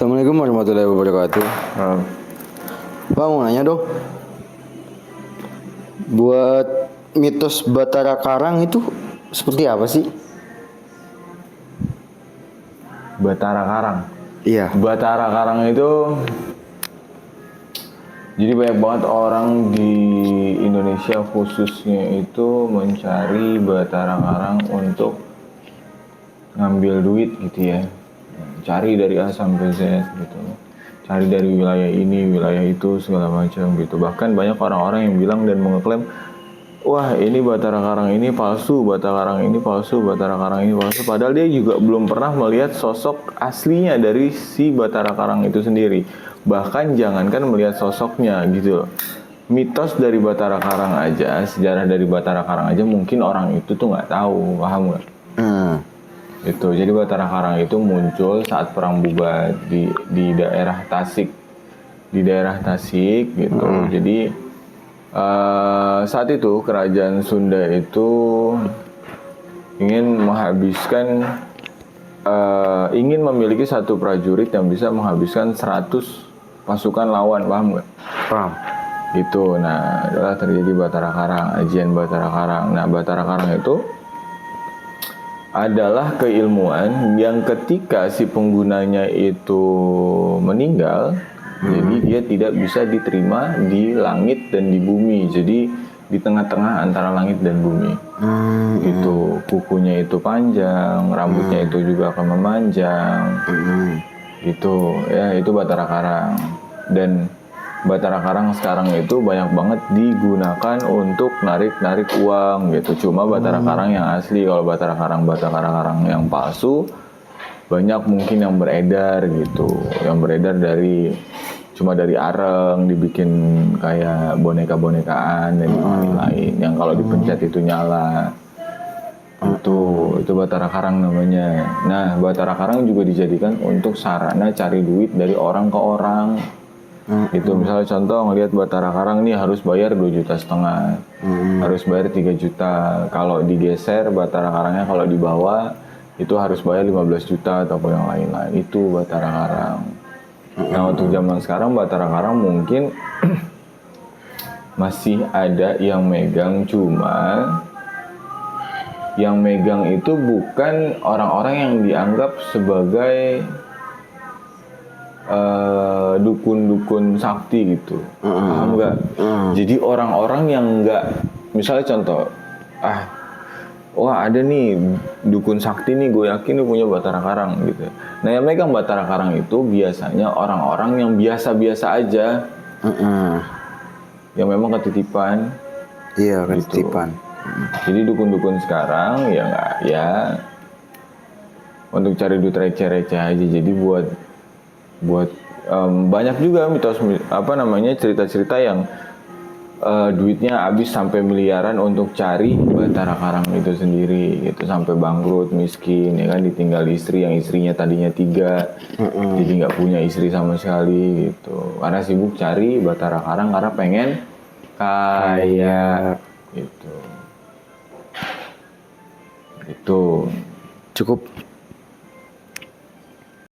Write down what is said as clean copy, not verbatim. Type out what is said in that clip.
Assalamualaikum warahmatullahi wabarakatuh. Pak mau nanya dong, buat mitos Batara Karang itu seperti apa sih? Batara Karang. Iya. Batara Karang itu jadi banyak banget orang di Indonesia khususnya itu mencari Batara Karang untuk ngambil duit gitu ya. Cari dari A sampai Z gitu. Cari dari wilayah ini, wilayah itu segala macam gitu. Bahkan banyak orang-orang yang bilang dan mengklaim, wah ini Batara Karang ini palsu, Batara Karang ini palsu, Batara Karang ini palsu. Padahal dia juga belum pernah melihat sosok aslinya dari si Batara Karang itu sendiri. Bahkan jangankan melihat sosoknya gitu loh. Mitos dari Batara Karang aja, sejarah dari Batara Karang aja mungkin orang itu tuh nggak tahu, paham nggak? Itu jadi Batara Karang itu muncul saat perang Bubat di daerah Tasik, gitu. Jadi saat itu kerajaan Sunda itu ingin memiliki satu prajurit yang bisa menghabiskan 100 pasukan lawan, paham nggak? Paham. Itu, nah adalah terjadi Batara Karang, ajian Batara Karang. Nah Batara Karang itu adalah keilmuan yang ketika si penggunanya itu meninggal, jadi dia tidak bisa diterima di langit dan di bumi. Jadi di tengah-tengah antara langit dan bumi. Itu kukunya itu panjang, rambutnya itu juga akan memanjang. Gitu ya, itu Batara Karang. Dan Batara Karang sekarang itu banyak banget digunakan untuk narik uang gitu. Cuma Batara Karang yang asli, kalau Batara Karang yang palsu banyak mungkin yang beredar gitu. Yang beredar cuma dari areng, dibikin kayak boneka-bonekaan dan lain-lain. Yang kalau dipencet itu nyala. Itu Batara Karang namanya. Nah, Batara Karang juga dijadikan untuk sarana cari duit dari orang ke orang. Itu misalnya contoh ngelihat Batara Karang nih harus bayar 2,5 juta, harus bayar 3 juta. Kalau digeser Batara Karangnya, kalau dibawa itu harus bayar 15 juta ataupun yang lain-lain. Itu Batara Karang. Nah untuk zaman sekarang Batara Karang mungkin masih ada yang megang, cuma yang megang itu bukan orang-orang yang dianggap sebagai dukun-dukun sakti gitu, paham nggak? Jadi orang-orang yang nggak, misalnya contoh, wah ada nih dukun sakti nih, gue yakin dia punya Batara Karang gitu. Nah yang megang Batara Karang itu biasanya orang-orang yang biasa-biasa aja, yang memang ketitipan. Iya, ketitipan. Gitu. Jadi dukun-dukun sekarang ya nggak, ya untuk cari duit receh-receh aja. Jadi buat banyak juga mitos cerita-cerita yang duitnya habis sampai miliaran untuk cari Batara Karang itu sendiri gitu, sampai bangkrut, miskin ya kan, ditinggal istri yang istrinya tadinya 3, jadi nggak punya istri sama sekali gitu, karena sibuk cari Batara Karang karena pengen kaya gitu. Cukup